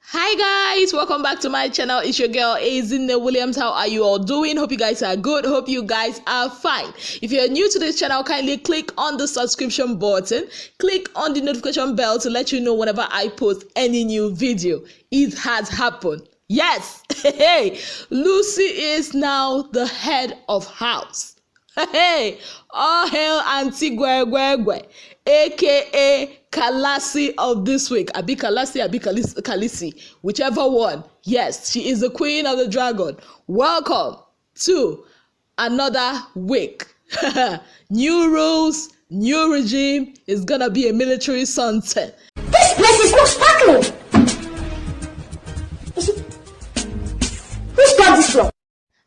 Hi guys, welcome back to my channel. It's your girl Ishaas Williams. How are you all doing? Hope you guys are good. Hope you guys are fine. If you're new to this channel, kindly click on the subscription button, click on the notification bell to let you know whenever I post any new video. It has happened. Yes, hey, Lucy is now the head of house. Hey, all hail Auntie Gwegwegwe, aka Kalasi of this week. Abi Kalasi, Abi Kalisi, whichever one. Yes, she is the queen of the dragon. Welcome to another week. New rules, new regime. It's gonna be a military sunset. This place is not sparkling. Who started this from?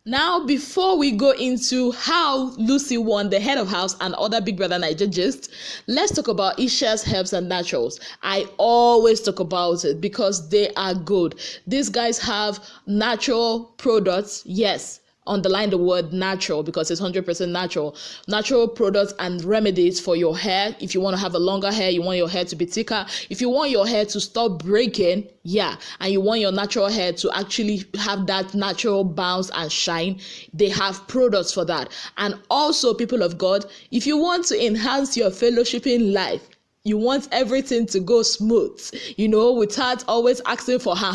Now, before we go into how Lucy won the head of house and other Big Brother Naija gist, let's talk about Ishaas Herbs and Naturals. I always talk about it because they are good. These guys have natural products. Yes, underline the word natural because it's 100% natural. Natural products and remedies for your hair. If you want to have a longer hair, you want your hair to be thicker. If you want your hair to stop breaking, and you want your natural hair to actually have that natural bounce and shine, they have products for that. And also, people of God, if you want to enhance your fellowshipping life, you want everything to go smooth, without always asking for her,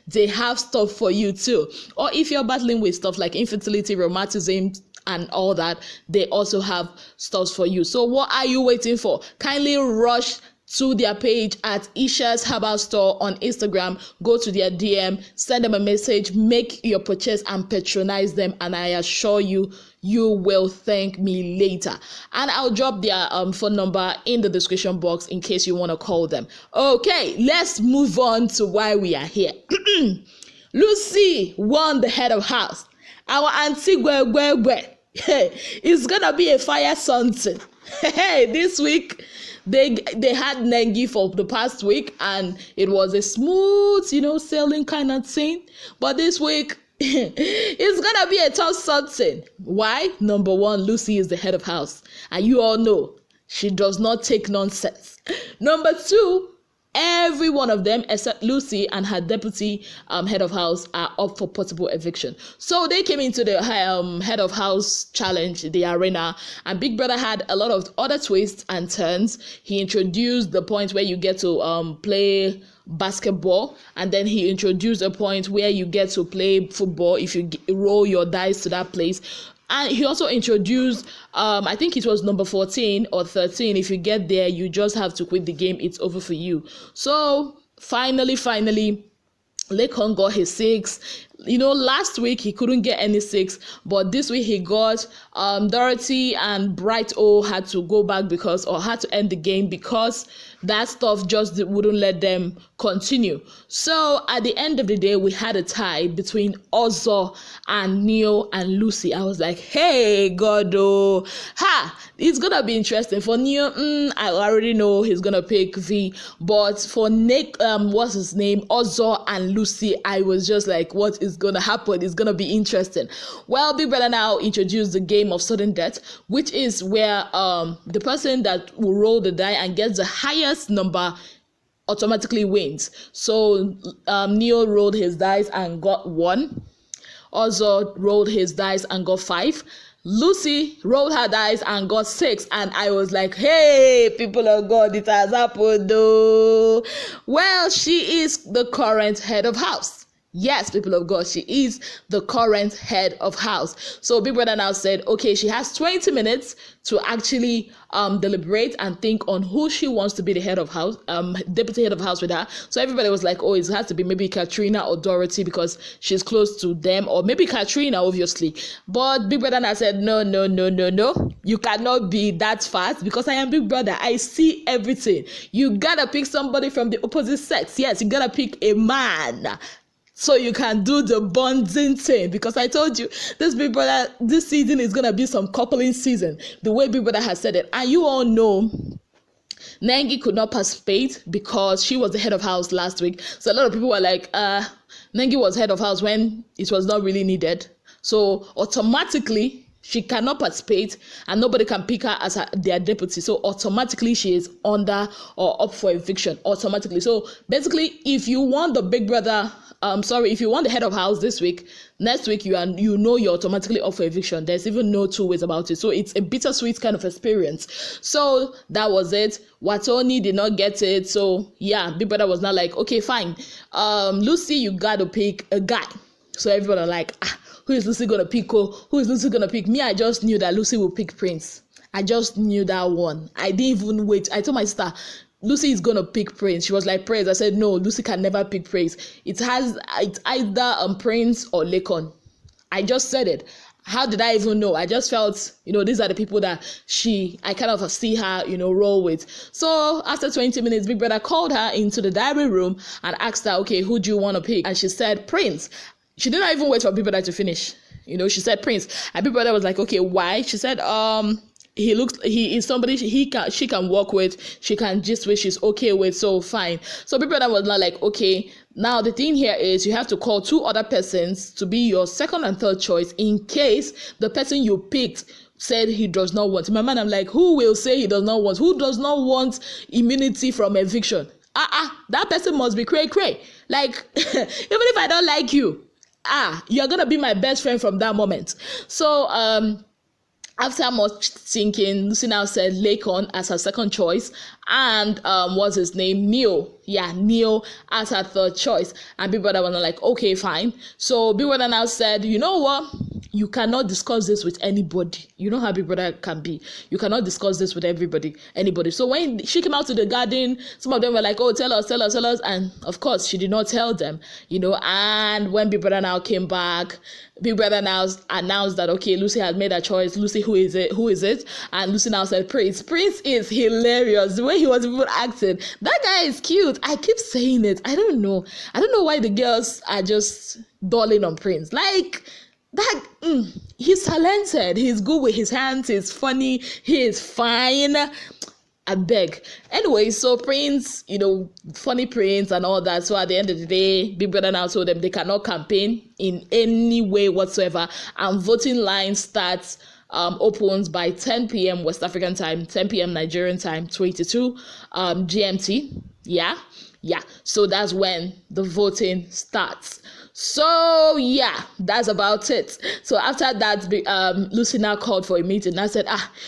they have stuff for you too. Or if you're battling with stuff like infertility, rheumatism, and all that, they also have stuff for you. So what are you waiting for? Kindly rush to their page at Ishaas Herbal Store on Instagram. Go to their DM, send them a message, make your purchase and patronize them, and I assure you, you will thank me later. And I'll drop their phone number in the description box in case you want to call them. Okay, let's move on to why we are here. Lucy won the head of house. Our Auntie Gwegwegwe. It's gonna be a fire something. This week they had Nengi for the past week and it was a smooth, sailing kind of thing. But this week it's gonna be a tough something. Why? Number one, Lucy is the head of house, and you all know she does not take nonsense. Number two, every one of them except Lucy and her deputy head of house are up for possible eviction. So they came into the head of house challenge, the arena, and Big Brother had a lot of other twists and turns. He introduced the point where you get to play basketball, and then he introduced a point where you get to play football if you roll your dice to that place. And he also introduced, I think it was number 14 or 13. If you get there, you just have to quit the game. It's over for you. So finally, Lekon got his 6. Last week he couldn't get any 6, but this week he got Dorothy and Bright O had to go back had to end the game because that stuff just wouldn't let them continue. So at the end of the day, we had a tie between Ozo and Neo and Lucy. I was like, hey, God, it's gonna be interesting. For Neo, I already know he's gonna pick V, but for Nick, what's his name, Ozo and Lucy, I was just like, what is gonna happen? It's gonna be interesting. Well, Big Brother now introduced the game of sudden death, which is where the person that will roll the die and gets the highest number automatically wins. So Neo rolled his dice and got 1. Ozo rolled his dice and got 5. Lucy rolled her dice and got 6, and I was like, hey, people of God, it has happened though. Well, she is the current head of house. Yes, people of God, she is the current head of house. So Big Brother now said, okay, she has 20 minutes to actually deliberate and think on who she wants to be the head of house, deputy head of house with her. So everybody was like, oh, it has to be maybe Katrina or Dorothy because she's close to them, or maybe Katrina, obviously. But Big Brother now said, no. You cannot be that fast because I am Big Brother. I see everything. You gotta pick somebody from the opposite sex. Yes, you gotta pick a man, so you can do the bonding thing, because I told you this Big Brother, this season is going to be some coupling season, the way Big Brother has said it. And you all know Nengi could not participate because she was the head of house last week. So a lot of people were like, Nengi was head of house when it was not really needed. So automatically She cannot participate and nobody can pick her as their deputy. So automatically she is under or up for eviction automatically. So basically, if you want the big brother, if you want the head of house this week, next week you're automatically up for eviction. There's even no two ways about it. So it's a bittersweet kind of experience. So that was it. Watoni did not get it. So yeah, big brother was not like, okay, fine. Lucy, you gotta pick a guy. So everybody are like, who is Lucy gonna pick? Who is Lucy gonna pick? Me, I just knew that Lucy will pick Prince. I just knew that one. I didn't even wait. I told my sister, Lucy is gonna pick Prince. She was like, Prince. I said, no, Lucy can never pick Prince. It's either Prince or Lekon. I just said it. How did I even know? I just felt, these are the people that I kind of see her, roll with. So after 20 minutes, Big Brother called her into the diary room and asked her, okay, who do you want to pick? And she said, Prince. She did not even wait for Big Brother to finish. She said Prince. And Big Brother was like, okay, why? She said, he is somebody she can work with, she can gist with, she's okay with, so fine. So Big Brother was not like, okay, now the thing here is you have to call 2 other persons to be your second and third choice in case the person you picked said he does not want. In my mind, I'm like, who will say he does not want? Who does not want immunity from eviction? That person must be cray. Like, even if I don't like you, you're gonna be my best friend from that moment. So after much thinking, Lucy now said Lekon as her second choice, and what's his name, Neo as her third choice. And Big Brother was like, okay, fine. So Big Brother now said, you know what, you cannot discuss this with anybody. You know how Big Brother can be. You cannot discuss this with anybody. So when she came out to the garden, some of them were like, oh, tell us. And of course, she did not tell them, and when Big Brother now came back, Big Brother now announced that, okay, Lucy has made a choice. Lucy, who is it? And Lucy now said, Prince. Prince is hilarious. The way he was even acting. That guy is cute. I keep saying it. I don't know why the girls are just dulling on Prince. Like, that, he's talented. He's good with his hands. He's funny. He is fine. I beg. Anyway, so Prince, funny Prince and all that. So at the end of the day, Big Brother now told them they cannot campaign in any way whatsoever. And voting line opens by 10 p.m. West African time, 10 p.m. Nigerian time, 22 GMT. Yeah. So that's when the voting starts. So yeah, that's about it. So after that, Lucy now called for a meeting. I said,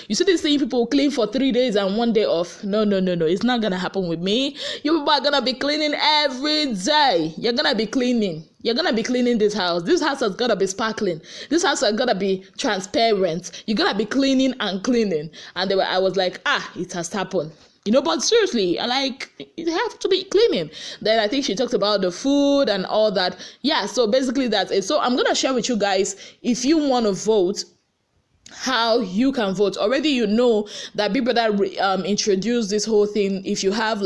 you see these thing, people clean for 3 days and 1 day off. No, it's not gonna happen with me. You people are gonna be cleaning every day. You're gonna be cleaning this house. This house has gotta be sparkling. This house has gotta be transparent. You're gonna be cleaning and cleaning. And I was like, it has happened. But seriously, it have to be cleaning. Then I think she talked about the food and all that. Yeah, so basically that's it. So I'm going to share with you guys, if you want to vote, how you can vote. Already you know that Big Brother introduced this whole thing. If you have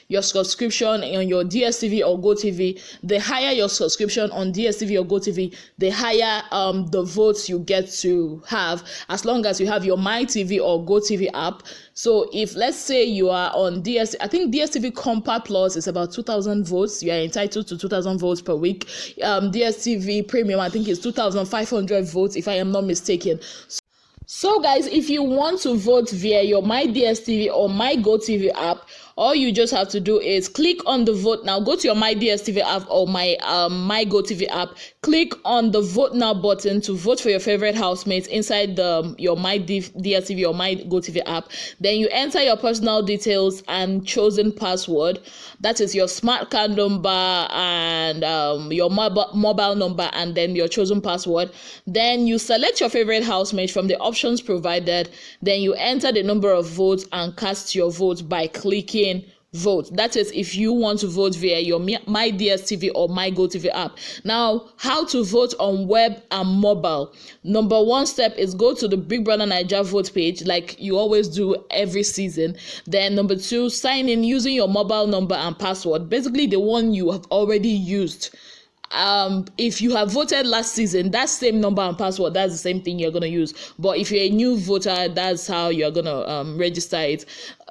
your subscription on your DSTV or GoTV, the higher your subscription on DSTV or GoTV, the higher the votes you get to have, as long as you have your MyTV or GoTV app. So if, let's say, you are on DSTV, I think DSTV Compact Plus is about 2,000 votes. You are entitled to 2,000 votes per week. DSTV Premium, I think, is 2,500 votes, if I am not mistaken. So guys, if you want to vote via your My DSTV or My GoTV app, all you just have to do is click on the vote now. Go to your My DSTV app or my GoTV app. Click on the vote now button to vote for your favorite housemates inside your My DSTV or My GoTV app. Then you enter your personal details and chosen password. That is your smart card number and your mobile number, and then your chosen password. Then you select your favorite housemate from the options provided. Then you enter the number of votes and cast your vote by clicking vote. That is if you want to vote via your My DSTV or My GoTV app. Now, how to vote on web and mobile. Number one step is go to the Big Brother Naija vote page like you always do every season. Then number 2, sign in using your mobile number and password, basically the one you have already used. If you have voted last season, that same number and password, that's the same thing you're going to use. But if you're a new voter, that's how you're going to register it.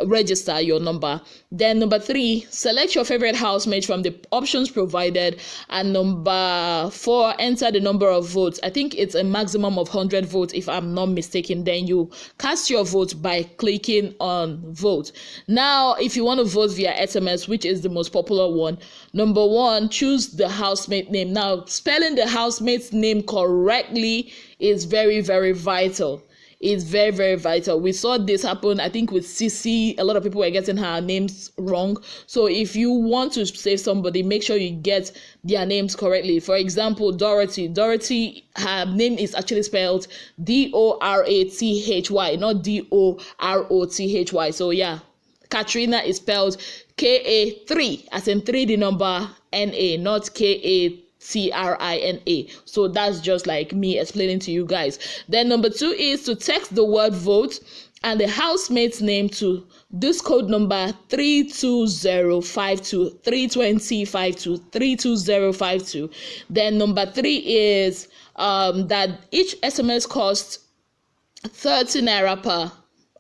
register your number. Then number 3, select your favorite housemate from the options provided. And number 4, enter the number of votes. I think it's a maximum of 100 votes if I'm not mistaken. Then you cast your vote by clicking on vote. Now, if you want to vote via SMS, which is the most popular one, number 1, choose the housemate name. Now, spelling the housemate's name correctly is very, very vital. It's very, very vital. We saw this happen, I think, with Sisi. A lot of people were getting her names wrong. So if you want to save somebody, make sure you get their names correctly. For example, Dorothy, her name is actually spelled Dorathy, not Dorothy. So yeah, Katrina is spelled Ka3, as in 3 the number Na, not Ka3. Trina. So that's just like me explaining to you guys. Then number 2 is to text the word vote and the housemate's name to this code number 32052, 32052. Then number 3 is that each SMS costs 30 naira per.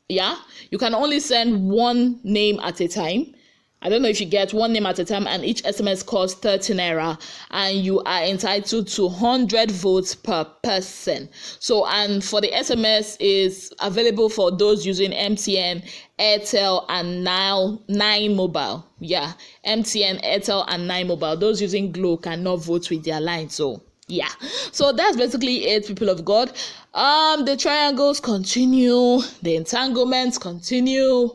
Yeah, you can only send one name at a time. I don't know if you get one name at a time, and each SMS costs 30 naira, and you are entitled to 100 votes per person. So, and for the SMS is available for those using MTN, Airtel, and now 9 Mobile. Yeah, MTN, Airtel, and 9 Mobile. Those using Glo cannot vote with their line. So, yeah. So that's basically it, people of God. The triangles continue, the entanglements continue.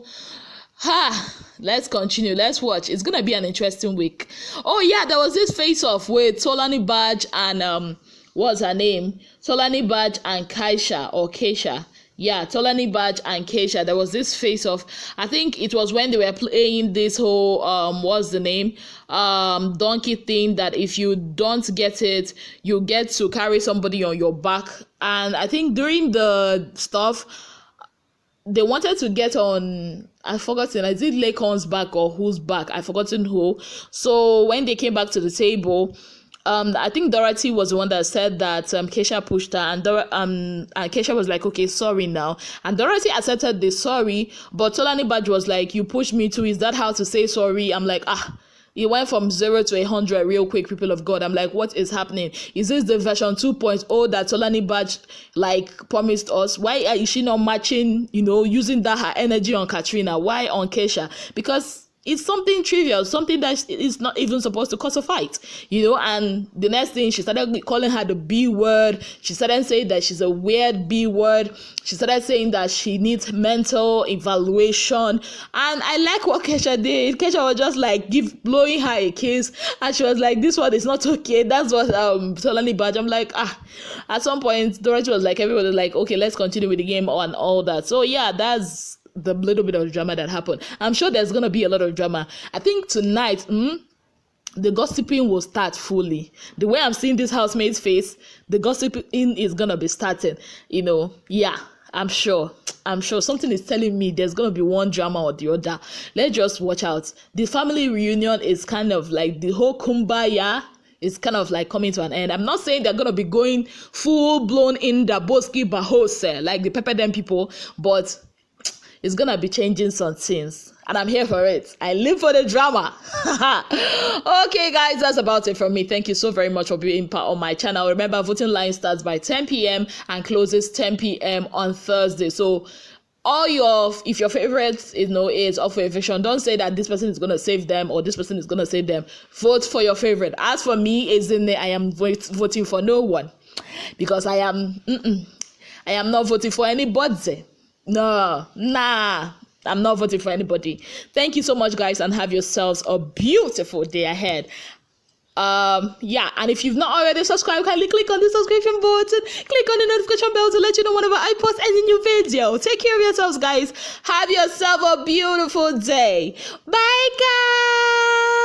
Let's continue. Let's watch. It's gonna be an interesting week. Oh yeah, there was this face-off with Tolanibaj and what's her name? Tolanibaj and Kaisha. Yeah, Tolanibaj and Kaisha. There was this face-off. I think it was when they were playing this whole what's the name? Donkey thing, that if you don't get it, you get to carry somebody on your back. And I think during the stuff, they wanted to get on, I've forgotten, is it Lacon's back or whose back? I've forgotten who. So when they came back to the table, I think Dorothy was the one that said that Kaisha pushed her, and Kaisha was like, okay, sorry now. And Dorothy accepted the sorry, but Tolanibaj was like, you pushed me too. Is that how to say sorry? I'm like, it went from 0 to 100 real quick, people of God. I'm like, what is happening? Is this the version 2.0 that Tolanibaj like promised us? Why is she not matching, using that her energy on Katrina? Why on Kaisha? Because it's something trivial, something that is not even supposed to cause a fight, and the next thing, she started calling her the B word. She started saying that she's a weird B word. She started saying that she needs mental evaluation. And I like what Kaisha did. Kaisha was just like blowing her a kiss, and she was like, this one is not okay. That's what Tolanibaj. I'm like, at some point, Dorothy was like, everybody was like, okay, let's continue with the game and all that. So yeah, that's the little bit of drama that happened. I'm sure there's gonna be a lot of drama. I think tonight the gossiping will start fully. The way I'm seeing this housemate's face, the gossiping is gonna be starting. Yeah, I'm sure something is telling me there's gonna be one drama or the other. Let's just watch out. The family reunion is kind of like the whole kumbaya. It's kind of like coming to an end. I'm not saying they're gonna be going full blown in the Boski Bahose like the Pepper Dem people, but it's gonna be changing some things, and I'm here for it. I live for the drama. Okay, guys, that's about it from me. Thank you so very much for being part of my channel. Remember, voting line starts by 10 p.m. and closes 10 p.m. on Thursday. So, if your favorite is up for eviction, don't say that this person is gonna save them or this person is gonna save them. Vote for your favorite. As for me, I am voting for no one, because I am not voting for anybody. No, I'm not voting for anybody. Thank you so much, guys, and have yourselves a beautiful day ahead. And if you've not already subscribed, kindly click on the subscription button, click on the notification bell to let you know whenever I post any new video. Take care of yourselves, guys. Have yourself a beautiful day. Bye, guys.